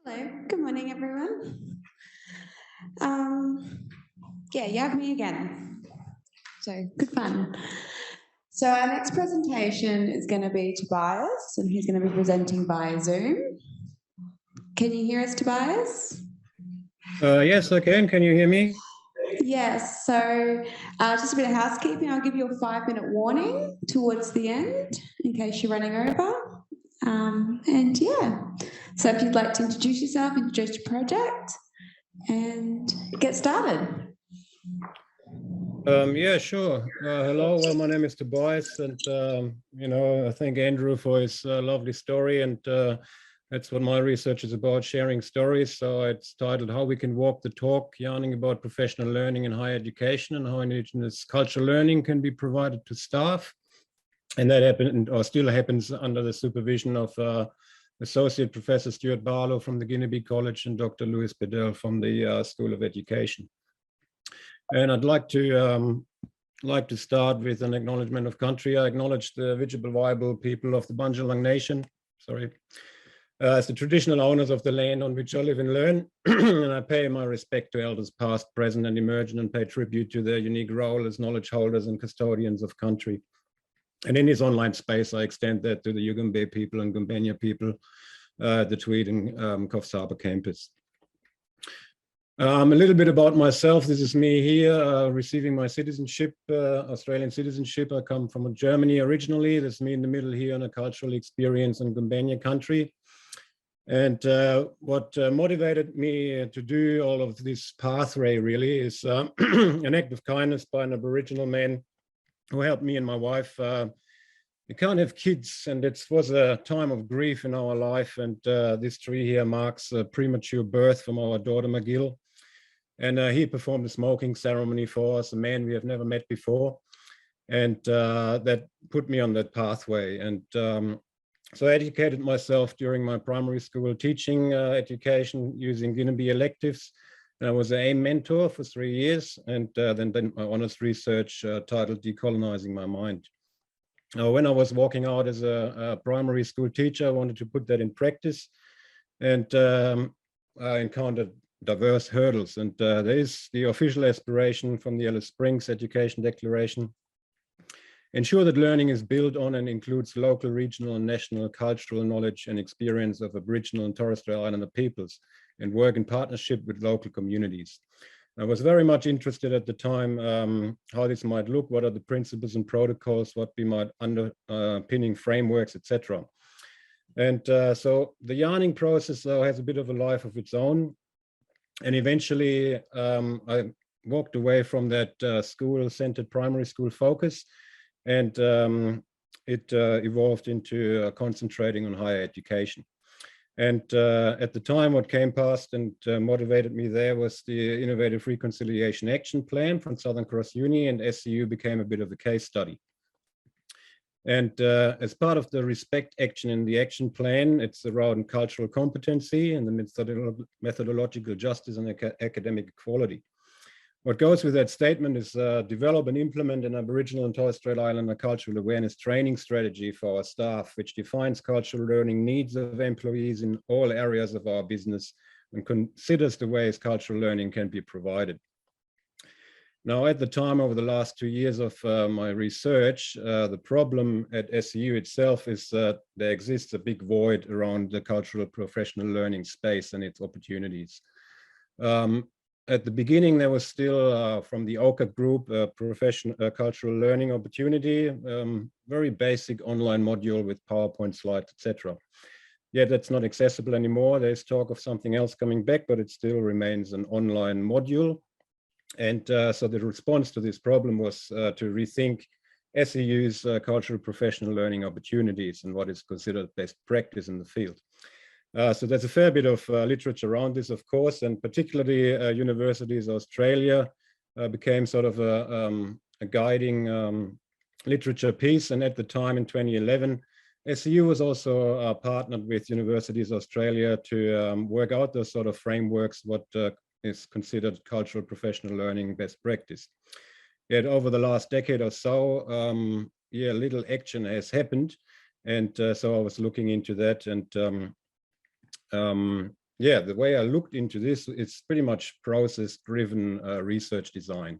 Hello, good morning, everyone. Yeah, you have me again. So good fun. So our next presentation is going to be Tobias, and he's going to be presenting via Zoom. Can you hear us, Tobias? Yes, I can. Can you hear me? Yes, so just a bit of housekeeping. I'll give you a 5-minute warning towards the end in case you're running over. And yeah, so if you'd like to introduce yourself, introduce your project, and get started. Yeah, sure. Hello, well, my name is Tobias, and I thank Andrew for his lovely story, and that's what my research is about, sharing stories. So it's titled How We Can Walk the Talk, yarning about professional learning in higher education and how Indigenous cultural learning can be provided to staff. And that happened, or still happens, under the supervision of Associate Professor Stuart Barlow from the Gnibi College and Dr. Louis Bedell from the School of Education. And I'd like to start with an acknowledgement of country. I acknowledge the Vigible Viable people of the Bundjalung Nation, as the traditional owners of the land on which I live and learn, and I pay my respect to elders past, present, and emerging, and pay tribute to their unique role as knowledge holders and custodians of country. And in this online space, I extend that to the Yugambeh people and Gumbanya people, the Tweed and Coffs Harbour campus. A little bit about myself. This is me here receiving my citizenship, Australian citizenship. I come from Germany originally. That's me in the middle here on a cultural experience in Gumbanya country. And what motivated me to do all of this pathway really is an act of kindness by an Aboriginal man who helped me and my wife. We can't have kids, and it was a time of grief in our life. And this tree here marks a premature birth from our daughter McGill. And he performed a smoking ceremony for us, a man we have never met before. And that put me on that pathway. And so I educated myself during my primary school teaching education using Gnibi electives. And I was an AIM mentor for 3 years, and then my honors research titled Decolonizing My Mind. When I was walking out as a primary school teacher, I wanted to put that in practice, and I encountered diverse hurdles. And there is the official aspiration from the Alice Springs Education Declaration: ensure that learning is built on and includes local, regional, and national cultural knowledge and experience of Aboriginal and Torres Strait Islander peoples, and work in partnership with local communities. I was very much interested at the time how this might look, what are the principles and protocols, what we might underpinning frameworks, etc. And so the yarning process, though, has a bit of a life of its own. And eventually I walked away from that school-centered primary school focus, and it evolved into concentrating on higher education. And at the time, what came past and motivated me there was the Innovative Reconciliation Action Plan from Southern Cross Uni, and SCU became a bit of a case study. And as part of the respect action in the action plan, it's around cultural competency and the methodological justice and academic equality. What goes with that statement is develop and implement an Aboriginal and Torres Strait Islander cultural awareness training strategy for our staff, which defines cultural learning needs of employees in all areas of our business and considers the ways cultural learning can be provided. Now, at the time, over the last 2 years of my research, the problem at SCU itself is that there exists a big void around the cultural professional learning space and its opportunities. At the beginning, there was still, from the OCA group, a cultural learning opportunity, very basic online module with PowerPoint slides, etc. Yet that's not accessible anymore. There's talk of something else coming back, but it still remains an online module. And so the response to this problem was to rethink SCU's cultural professional learning opportunities and what is considered best practice in the field. So there's a fair bit of literature around this, of course, and particularly Universities Australia became sort of a guiding literature piece. And at the time in 2011, SCU was also partnered with Universities Australia to work out those sort of frameworks, what is considered cultural professional learning best practice. Yet over the last decade or so, little action has happened. And so I was looking into that, and yeah, the way I looked into this, it's pretty much process-driven research design.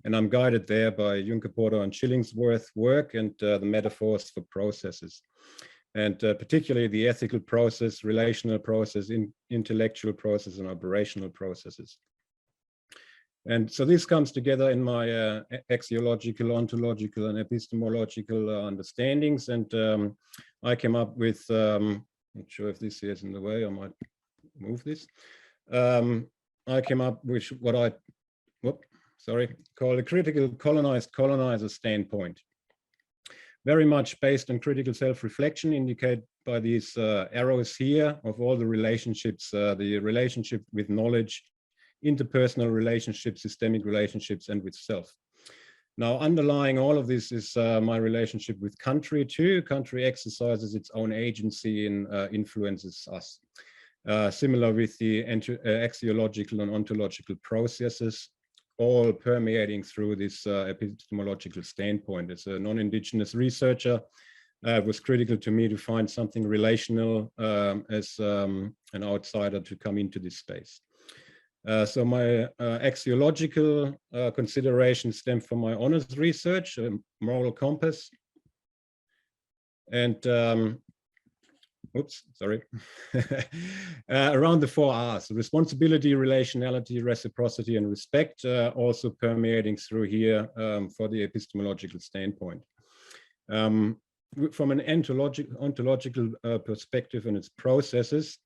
And I'm guided there by Juncker, Porter, and Chillingsworth's work and the metaphors for processes. And particularly the ethical process, relational process, intellectual process, and operational processes. And so this comes together in my axiological, ontological, and epistemological understandings. And I came up with, not sure if this is in the way, I might move this. I came up with what I call a critical colonized colonizer standpoint. Very much based on critical self-reflection, indicated by these arrows here of all the relationships, the relationship with knowledge, interpersonal relationships, systemic relationships, and with self. Now, underlying all of this is my relationship with country too. Country exercises its own agency and influences us. Similar with the axiological and ontological processes, all permeating through this epistemological standpoint. As a non-Indigenous researcher, it was critical to me to find something relational as an outsider to come into this space. So my axiological considerations stem from my honors research, moral compass, and around the 4 R's: responsibility, relationality, reciprocity, and respect, also permeating through here for the epistemological standpoint. From an ontological perspective and its processes,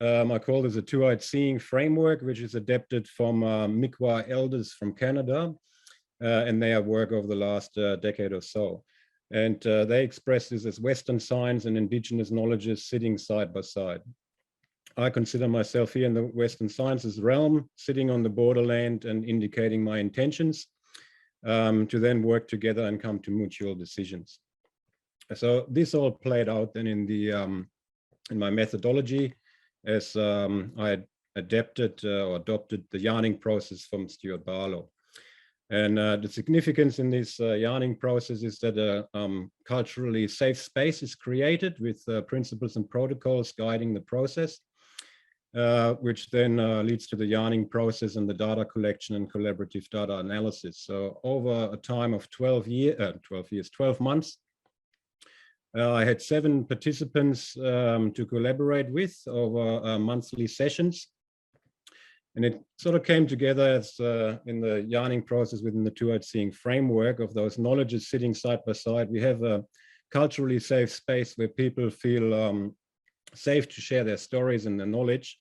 I call this a two-eyed seeing framework, which is adapted from Mi'kmaq elders from Canada and their work over the last decade or so. And they express this as Western science and Indigenous knowledges sitting side by side. I consider myself here in the Western sciences realm, sitting on the borderland and indicating my intentions to then work together and come to mutual decisions. So this all played out then in my methodology as I adapted or adopted the yarning process from Stuart Barlow. And the significance in this yarning process is that a culturally safe space is created with principles and protocols guiding the process, which then leads to the yarning process and the data collection and collaborative data analysis. So over a time of 12 months, I had 7 participants to collaborate with over monthly sessions. And it sort of came together as in the yarning process within the two-eyed seeing framework of those knowledges sitting side by side. We have a culturally safe space where people feel safe to share their stories and their knowledge.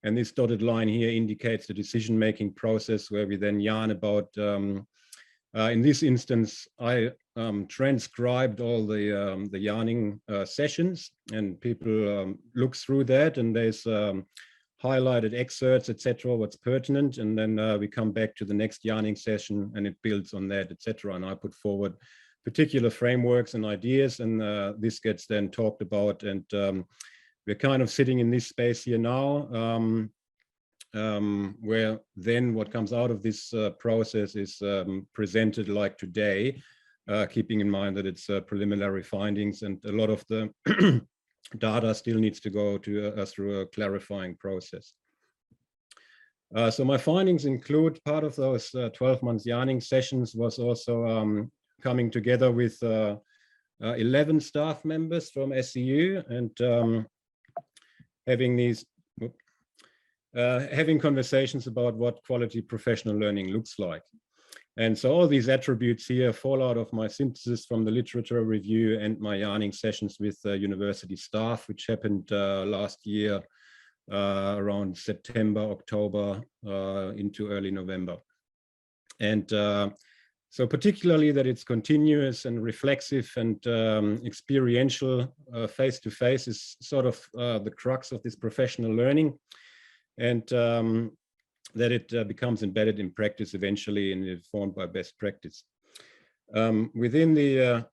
And this dotted line here indicates the decision-making process where we then yarn about, in this instance, I transcribed all the yarning sessions, and people look through that, and there's highlighted excerpts, etc., what's pertinent, and then we come back to the next yarning session and it builds on that, etc. And I put forward particular frameworks and ideas, and this gets then talked about, and we're kind of sitting in this space here now, where then what comes out of this process is presented like today, keeping in mind that it's preliminary findings, and a lot of the data still needs to go to through a clarifying process. So my findings include part of those 12 months yarning sessions was also coming together with 11 staff members from SCU and having conversations about what quality professional learning looks like. And so all these attributes here fall out of my synthesis from the literature review and my yarning sessions with university staff, which happened last year around September, October into early November. And so particularly that it's continuous and reflexive and experiential face-to-face is sort of the crux of this professional learning. And that it becomes embedded in practice eventually and informed by best practice. Within the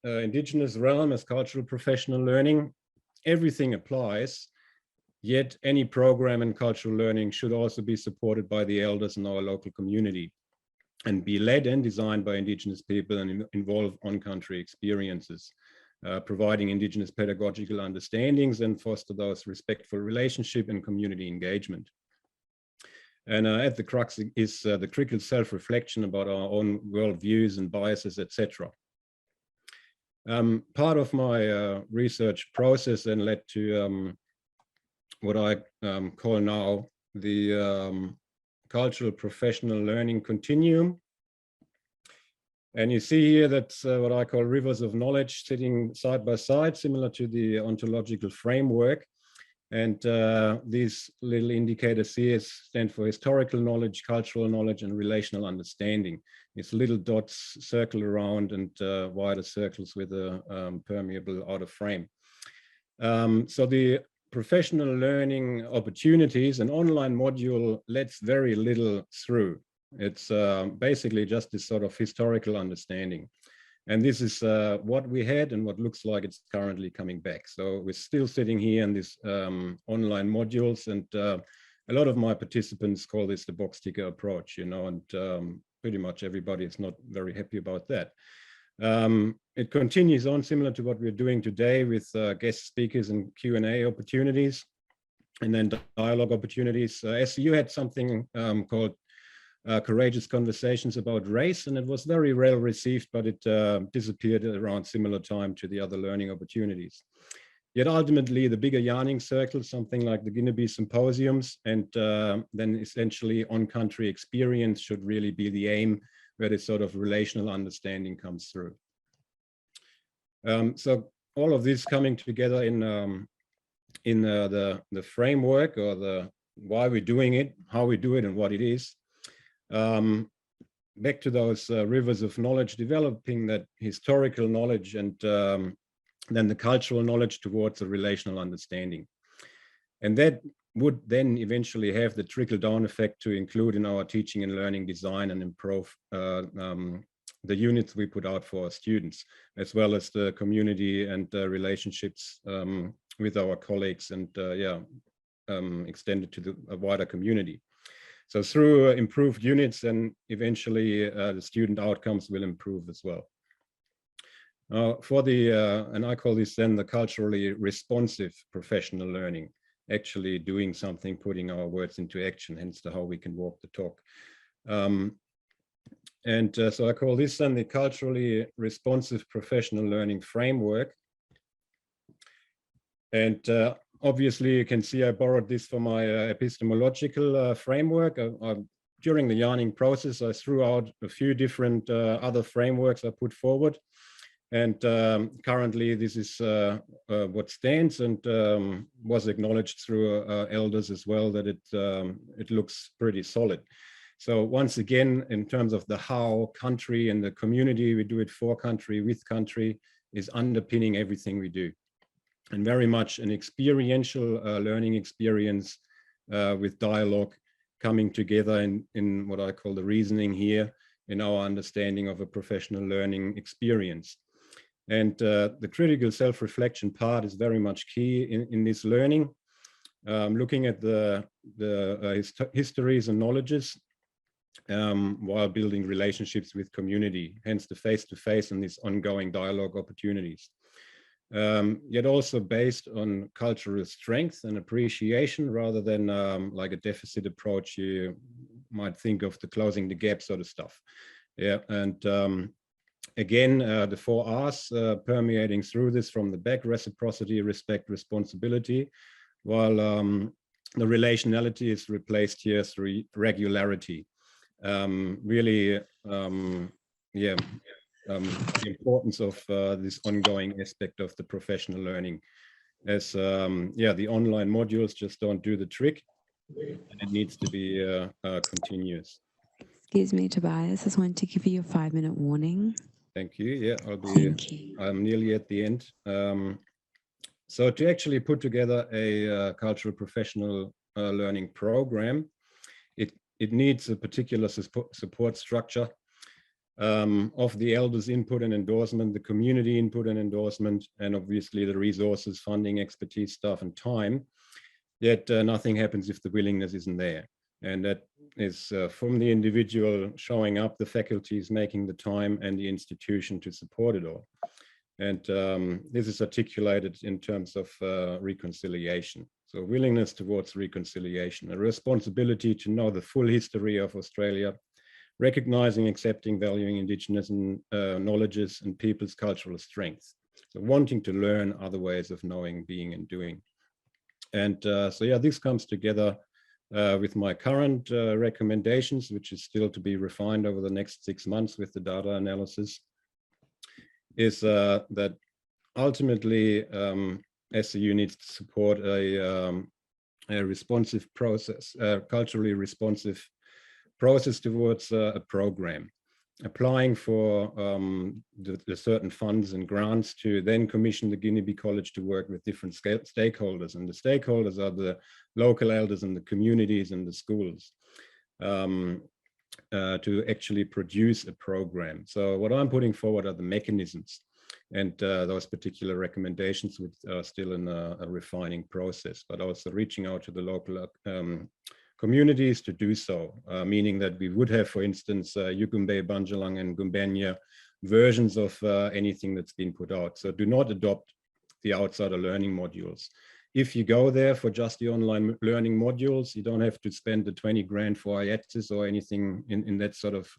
Indigenous realm as cultural professional learning, everything applies, yet any program in cultural learning should also be supported by the elders in our local community and be led and designed by Indigenous people and involve on-country experiences. providing Indigenous pedagogical understandings and foster those respectful relationship and community engagement. And at the crux is the critical self-reflection about our own worldviews and biases, etc. Part of my research process then led to what I call now the cultural professional learning continuum. And you see here that's what I call rivers of knowledge sitting side by side, similar to the ontological framework. And these little indicators here stand for historical knowledge, cultural knowledge, and relational understanding. It's little dots circle around and wider circles with a permeable outer frame. So the professional learning opportunities, an online module lets very little through. It's basically just this sort of historical understanding. And this is what we had and what looks like it's currently coming back. So we're still sitting here in these online modules, and a lot of my participants call this the box ticker approach, you know, and pretty much everybody is not very happy about that. It continues on similar to what we're doing today with guest speakers and Q&A opportunities, and then dialogue opportunities. SCU had something called courageous conversations about race, and it was very well received, but it disappeared at around similar time to the other learning opportunities. Yet ultimately the bigger yarning circles, something like the Gnibi symposiums, and then essentially on-country experience should really be the aim, where this sort of relational understanding comes through. So all of this coming together in the framework, or the why we're doing it, how we do it, and what it is. Back to those rivers of knowledge, developing that historical knowledge and then the cultural knowledge towards a relational understanding. And that would then eventually have the trickle-down effect to include in our teaching and learning design and improve the units we put out for our students, as well as the community and relationships with our colleagues and extended to a wider community. So through improved units, and eventually the student outcomes will improve as well. For the, and I call this then the culturally responsive professional learning, actually doing something, putting our words into action, hence the how we can walk the talk. So I call this then the culturally responsive professional learning framework. And obviously, you can see I borrowed this from my epistemological framework. During the yarning process, I threw out a few different other frameworks I put forward. And currently, this is what stands, and was acknowledged through elders as well, that it looks pretty solid. So once again, in terms of the how, country and the community, we do it for country, with country, is underpinning everything we do. And very much an experiential learning experience with dialogue coming together in what I call the reasoning here, in our understanding of a professional learning experience. And the critical self-reflection part is very much key in this learning. Looking at the histories and knowledges while building relationships with community, hence the face-to-face and these ongoing dialogue opportunities. Yet also based on cultural strength and appreciation, rather than like a deficit approach you might think of, the closing the gap sort of stuff. Yeah, and again, the 4 R's permeating through this from the back: reciprocity, respect, responsibility, while the relationality is replaced here through regularity. Really, the importance of this ongoing aspect of the professional learning, as the online modules just don't do the trick, and it needs to be continuous. Excuse me, Tobias, I just wanted to give you a 5-minute warning. Thank you. Yeah, I'm nearly at the end. So to actually put together a cultural professional learning program, it needs a particular support structure of the elders' input and endorsement, the community input and endorsement, and obviously the resources, funding, expertise, staff, and time. Yet nothing happens if the willingness isn't there. And that is from the individual showing up, the faculties making the time, and the institution to support it all. And this is articulated in terms of reconciliation. So willingness towards reconciliation, a responsibility to know the full history of Australia, recognizing, accepting, valuing Indigenous knowledges and people's cultural strengths. So wanting to learn other ways of knowing, being, and doing. And so yeah, this comes together with my current recommendations, which is still to be refined over the next 6 months with the data analysis, is that ultimately SCU needs to support a responsive process, culturally responsive process towards a program, applying for the certain funds and grants to then commission the Gnibi College to work with different stakeholders. And the stakeholders are the local elders and the communities and the schools to actually produce a program. So what I'm putting forward are the mechanisms, and those particular recommendations which are still in a refining process, but also reaching out to the local communities to do so, meaning that we would have, for instance, Yugumbe, Banjalang, and Gumbanya versions of anything that's been put out. So do not adopt the outsider learning modules. If you go there for just the online learning modules, you don't have to spend the 20 grand for IATSIS or anything in that sort of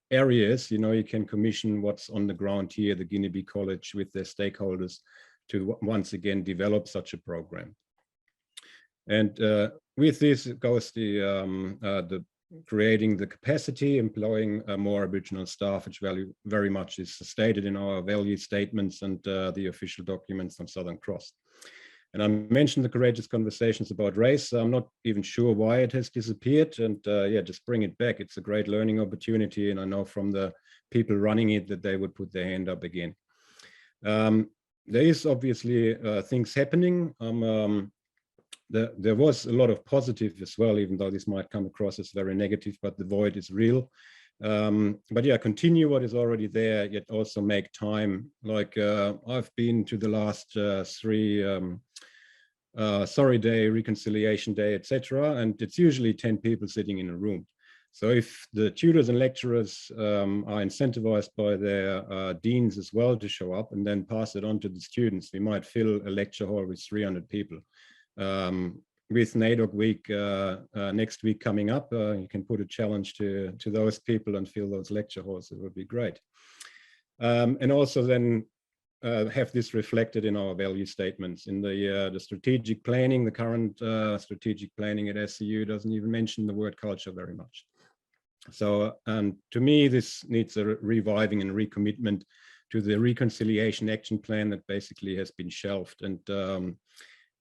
areas. You know, you can commission what's on the ground here, the Gnibi College with their stakeholders to once again develop such a program. And with this goes the creating the capacity, employing more Aboriginal staff, which very much is stated in our value statements and the official documents on Southern Cross. And I mentioned the courageous conversations about race. I'm not even sure why it has disappeared, and yeah, just bring it back. It's a great learning opportunity, and I know from the people running it that they would put their hand up again. There is obviously things happening. There was a lot of positive as well, even though this might come across as very negative, but the void is real. But yeah, continue what is already there, yet also make time. Like I've been to the last 3 Sorry Day, Reconciliation Day, etc., and it's usually 10 people sitting in a room. So if the tutors and lecturers are incentivized by their deans as well to show up and then pass it on to the students, we might fill a lecture hall with 300 people. With NAIDOC week next week coming up, you can put a challenge to those people and fill those lecture halls. It would be great. And also then have this reflected in our value statements. In the strategic planning, the current strategic planning at SCU doesn't even mention the word culture very much. So to me, this needs a reviving and recommitment to the reconciliation action plan that basically has been shelved. And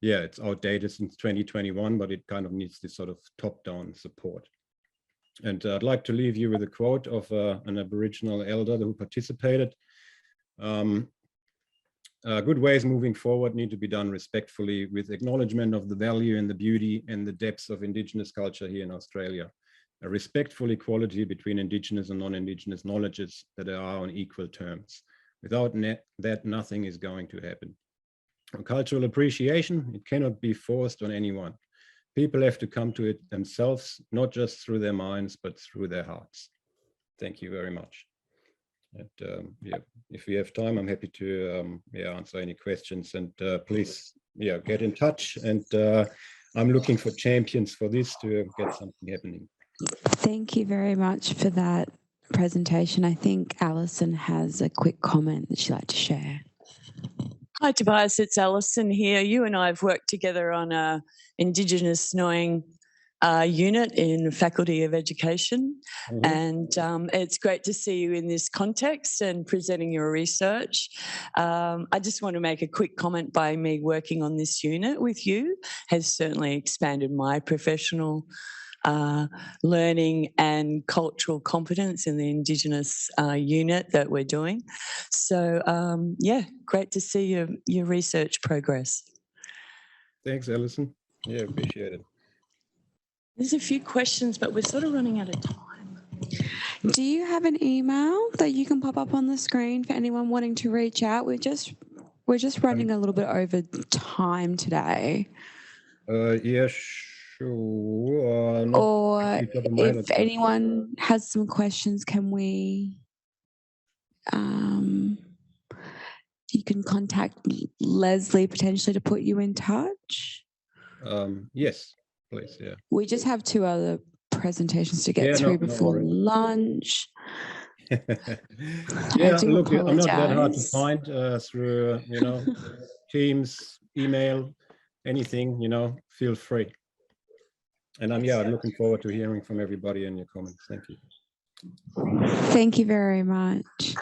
yeah, it's outdated since 2021, but it kind of needs this sort of top-down support. And I'd like to leave you with a quote of an Aboriginal elder who participated. Good ways moving forward need to be done respectfully with acknowledgement of the value and the beauty and the depths of Indigenous culture here in Australia. A respectful equality between Indigenous and non-Indigenous knowledges that are on equal terms. Without that, nothing is going to happen. Cultural appreciation, it cannot be forced on anyone. People have to come to it themselves, not just through their minds, but through their hearts. Thank you very much. And yeah, if we have time, I'm happy to answer any questions. And please, get in touch. And I'm looking for champions for this to get something happening. Thank you very much for that presentation. I think Alison has a quick comment that she'd like to share. Hi Tobias, it's Alison here. You and I have worked together on a Indigenous knowing unit in Faculty of Education, and it's great to see you in this context and presenting your research. I just want to make a quick comment. By me working on this unit with you has certainly expanded my professional learning and cultural competence in the Indigenous unit that we're doing. So yeah, great to see your research progress. Thanks, Alison. Yeah, appreciate it. There's a few questions, but we're sort of running out of time. Do you have an email that you can pop up on the screen for anyone wanting to reach out? We're just running a little bit over time today. Yeah, sure. Or if anyone has some questions, can we you can contact Leslie potentially to put you in touch? Yes, please. Yeah. We just have 2 other presentations to get through before lunch. Yeah, look, I'm not that hard to find through, Teams, email, anything, feel free. And I'm looking forward to hearing from everybody and your comments. Thank you. Thank you very much.